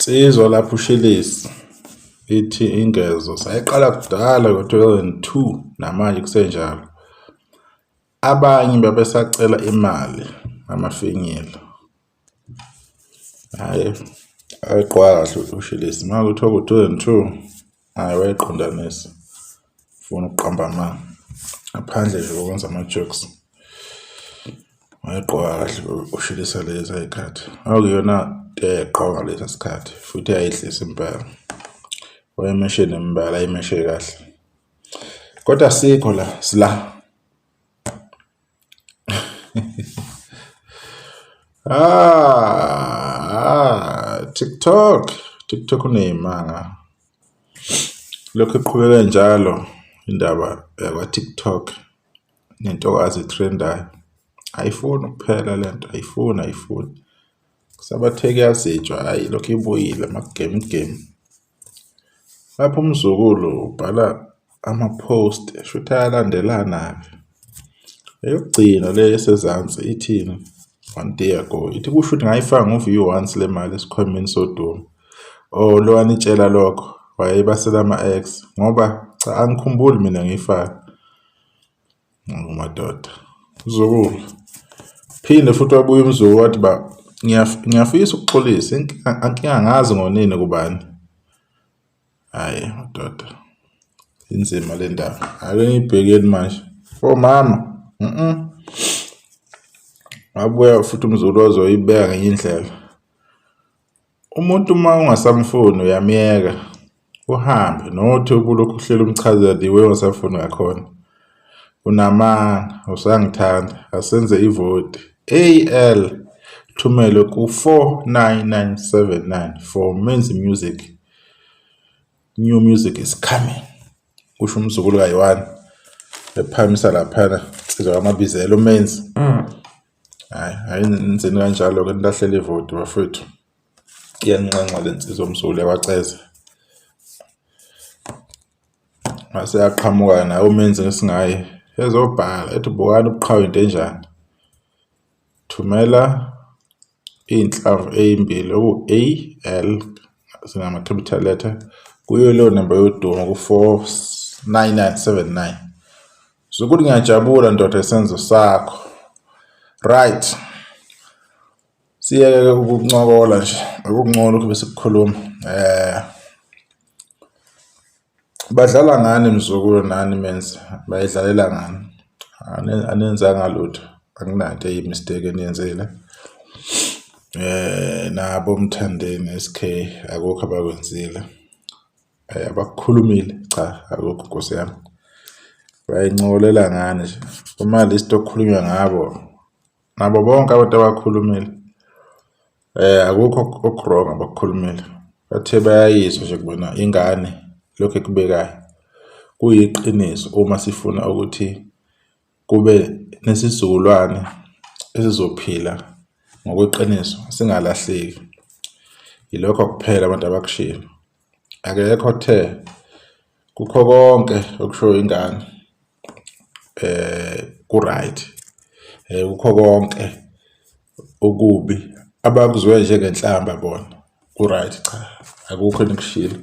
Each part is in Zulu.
Insizwa lapho uShilisi ithi ingezo sayiqala kudala ngo-2002 namanje kusenjalo. Abanye babesacela imali amafinyila. Hhayi, ayiqwa kahle uShilisi. Uma kuthiwa ku-2002, hhayi wayiqondanisa. Ufuna ukuqamba amanga. Ngaphandle nje kokwenza ama-jokes. Wayiqwa kahle uShilisi lezi ayikhathi. Akuyona eqwa ngalesi sikhathi futhi ayihlisa impela. Wayemeshe nembala ayimeshe kahle. Kodwa sikho la sila. TikTok uneyimanga. Lokho iqhubeka njalo indaba yakwa TikTok nentokazi trendayo. Ayifuni ukuphela lento, ayifuni. Kusabatheke yazitshwa, hayi lokho ibuyile ama-game. Lapho umzukulu ubhala ama-post shuthi ayalandelana-ke. Eyokugcina le esezansi ithini? One day ago. Ithi kusho ukuthi ngayifaka ngo-view once le mali esikhwameni sodumo. Oh, lo wanitshela lokho. Wayebasela ama-ex. Ngoba cha angikhumbuli mina ngiyifaka. Madoda. Umzukulu. Phinde futhi wabuya umzukulu wathi ba ngiyafisa ukuxolisa. Angingazi ngonini kubani. Hayi madoda. Inzima le ndaba. Ake ngibhekeni manje. Oh mama. Wabuya futhi umzukulu ozoyibeka ngenye indlela. Umuntu uma ungasamfuni uyamyeka. Uhambe nothi ubulokhu uhlela umchazela the ongasafuni ngakhona. Unamanga, usangithanda, asenze ivote. AL thumele ku 49979 for men's music. New music is coming. Kusho umzukulu kayi-1 ephamisa laphana insizwa kamabizelo men's. Hayi nenzeni kanjalo ke nilahlela ivote bafethu. Iyanqanqa le nsizwa umzukulu yabaceza. Mase yaqhamuka nayo umenzi ngesingaye ezobhala ethi bukani ubuqhawe into enjani. Thumela inhlamvu ezimbili AL singama capital letter kuyo leyo number yodumo ku 49979. Sokuthi ngiyajabula ndoda esenzo sakho. Right. Siyeke ukuncokola nje, akungcono kube sikukhuluma. Badlala ngani mzukulu nani menzi? Bayidlalela ngani? Anenzanga lutho. Akunanto eyimistake eniyenzile. Nabo umthandeni SK akukho abakwenzile. Abakukhulumile cha akukho Nkosi yami. Bayincokolela ngani nje? Uma list okukhulunywa ngabo nabo bonke abantu abakhulumile. Akukho okurong abakukhulumile. Bathe bayayizwa nje kubona ingane lokho ekubekayo. Kuyiqiniso uma sifuna ukuthi kube nesizukulwane esizophila ngokweqiniso singalahleki. Yilokho kuphela abantu abakushilo. Akekho the kukho konke okusho ingane ku right. Kukho konke okubi abakuzwe njengenhlamba bona ku right cha akukho enikushilo.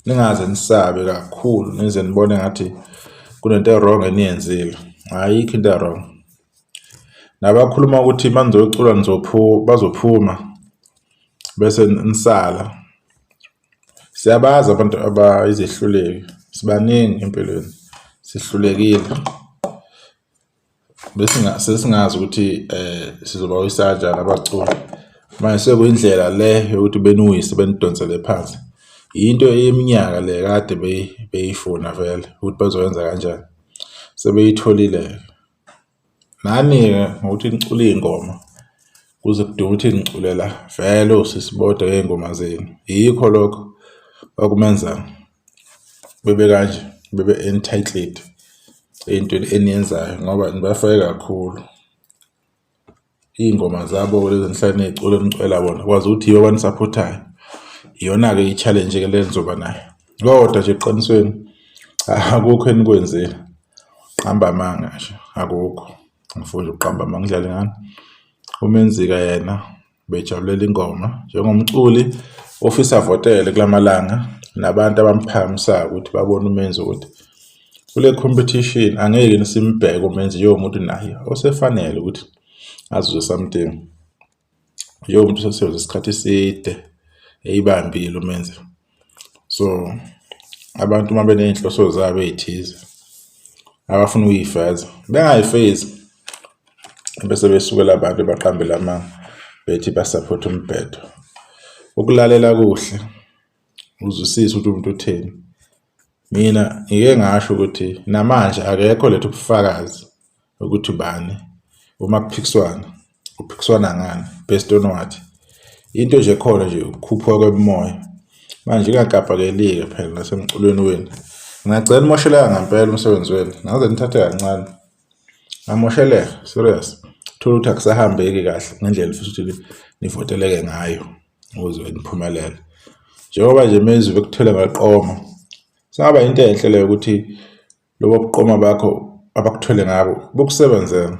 Ningaze nisabe kakhulu nize nibone ngathi kunento ewrong eniyenzile. Ayikho into wrong. Nabakhuluma ukuthi manizocula bazophuma bese nisala. Siyabaza abantu abayizehluleki. Sibaningi empilweni. Sihlulekile. Bese singazi ukuthi sizoba wisajana abaculi. Manje sekuyindlela le yokuthi benuwise benidonsele phansi. Into yeminyaka le kade beyifuna vele ukuthi bazoyenza kanjani. Sebeyitholile. Nani ngokuthi nicule ingoma kuze kudume ukuthi niculela vele usisiboda ngengoma zenu. Yikho lokho okumenza bebe kanje bebe entitled into eniyenzayo ngoba nibafake kakhulu. Ingoma zabo lezi nihlale necule nicela bona kwazi ukuthi yiyo abanisupportayo. Iyona ke i-challenge ke lenzoba nayo. Kodwa nje eqinisweni akukho enikwenzile. Qamba amanga nje akukho. Ngifuna ukuqamba amanga ngidlale ngani. Umenzika yena bejabulela ingoma njengomculi ofisa avotele kulamalanga nabantu abamphakamisayo ukuthi babone umenzi ukuthi kule competition angeke nisimbheke umenzi njengomuntu naye osefanele ukuthi azuze something njengomuntu osesebenza isikhathi eside eyibambile umenzi. So abantu uma beney'nhloso zabo ey'thize abafuna ukuy'feza bengay'fezi bese besukela abantu baqambela amanga bethi basapotha umbhedo. Ukulalela kuhle uzwisise ukuthi umuntu utheni. Mina ngike ngasho ukuthi namanje akekho letha ubufakazi ukuthi ubani uma kuphikiswana ngani based on what. Into nje khona nje ukukhuphuka kwemoya manje ingagabhakelike phela nasemculweni wenu. Ngingacela umosheleka ngempela umsebenzi wenu ngaze nithathe kancane amosheleka serious thola ukuthi akusahambeki kahle ngendlela futhi ukuthi nivoteleke ngayo ukuze niphumelele. Njengoba nje mezwi bekuthela ngaqoma singaba into enhle leyo ukuthi lobo buqoma bakho abakuthwele ngabo bokusebenzela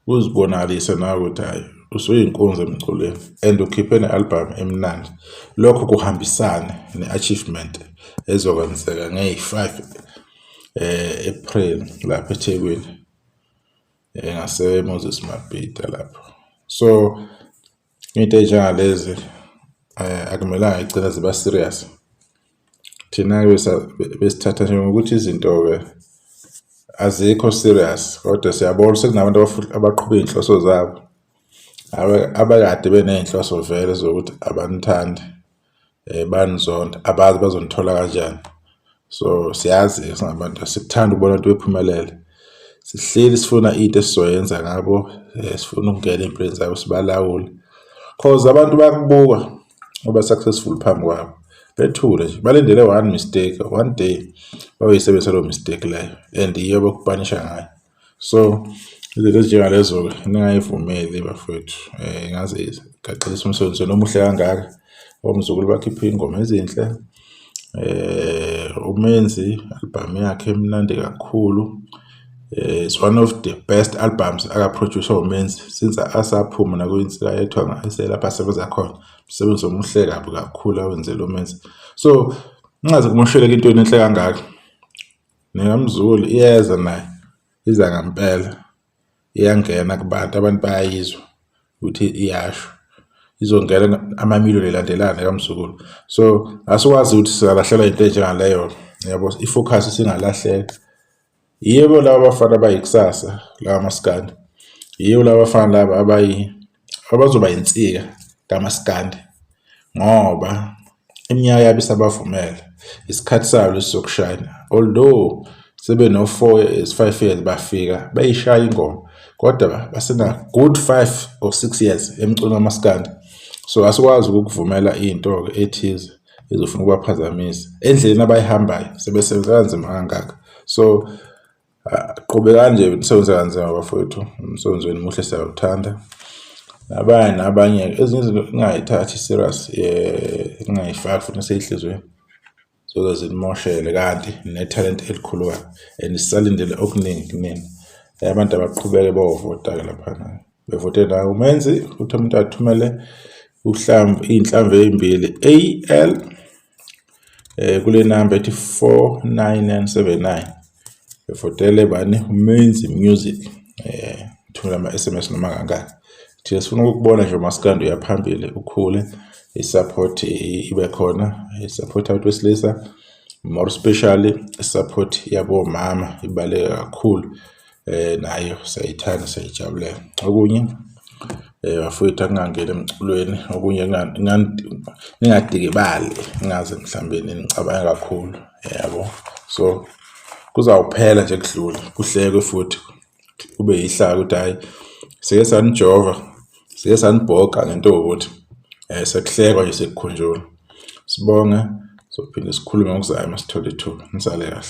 uzibonakalise nawe ukuthi hayi usuyinkunzi emculweni and ukhiphe ne-album emnandi. Lokho kuhambisane ne-achievement ezokwenzeka nge-5 April lapha eThekwini ngase-Moses Mabhida lapho. So into ey'njengalezi akumelanga igcina ziba serious. Thina-ke besithatha njengokuthi izinto-ke azikho serious kodwa siyabona sekunabantu abaqhuba iy'nhloso zabo abakade beney'nhloso vele zokuthi abanithandi banizonda abazi bazonithola kanjani. So siyazi singabantu sikuthanda ukubona abantu bephumelele. Sihleli sifuna into esizoyenza ngabo sifuna ukungena ey'mpilweni zabo sibalawule cause abantu bayakubuka ngoba successful phambi kwabo bethule nje balindele one mistake one day bayisebenzisa leyo mistake leyo and yiyo bokupanisha ngayo. So izinto ezinjengalezo-ke ningayivumeli bafowethu. Ngaze ngaqalisa umsebenzi wenu omuhle kangaka omzukulu bakhiphe iy'ngoma ezinhle. Umenzi album yakhe emnandi kakhulu. It's one of the best albums akaproducer umenzi since asaphuma nakuyinsika yethwa ngaselapha asebenza khona. Umsebenzi omuhle kabi kakhulu awenzela umenzi. So ngingaze kumosheleke into enhle kangaka. Ningamzukulu iyeza naye iza ngempela iyangena kubantu abantu bayayizwa ukuthi iyasho izongena amamiliyoni elandelana kamzukulu. So asikwazi ukuthi singalahlela into enjengaleyo yabo ifocus singalahleka. Yebo laba bafana bayikusasa la maskandi. Yebo laba bafana laba abazoba yinsika kaMaskandi ngoba iminyaka yabo isabavumela isikhathi sabo sokushayina. Although sebe no 4 years 5 years bafika bayishaya ingoma kodwa basena good 5 or 6 years emculo kaMaskandi. So asikwazi ukuvumela into ethize ezofuna ukubaphazamisa endleleni abayihambayo sebesebenza kanzima kangaka. So qhubeka nje nisebenza kanzima bafowethu umsebenzi wenu muhle siyawuthanda. Nabanye ezinye izinto ngingayithathi serious ngingayifaki futhi naseyihlizweni so zinimoshele kanti ne-talent elikhulu kabi and sisalindele okuningi kunini. Abantu abaqhubeke bovota-ke laphana bevote naye umenzi ukuthi umuntu athumele iy'nhlamvu ey'mbili AL kule number ethi 49979 bevotele bani umenzi music. Thumela ama-SMS noma kangaka. Thina sifuna ukukubona nje uMaskandi uyaphambili ukhule isupport ibe khona isupport abantu besilisa more especially isupport yabo mama ibaleke kakhulu nayo sayithanda sayijabulela. Okunye bafowethu akungangena emculweni okunye ningadikibali ngaze mhlambe nicabanga kakhulu yabo. So kuzawuphela nje kudlula kuhlekwe futhi kube yihlaka ukuthi hayi sike sanijova sike sanibhoka ngento ukuthi sekuhlekwa nje sekukhunjulwa. Sibonge sophinde sikhulume ngokuzayo masithole ithuba. Nisale kahle.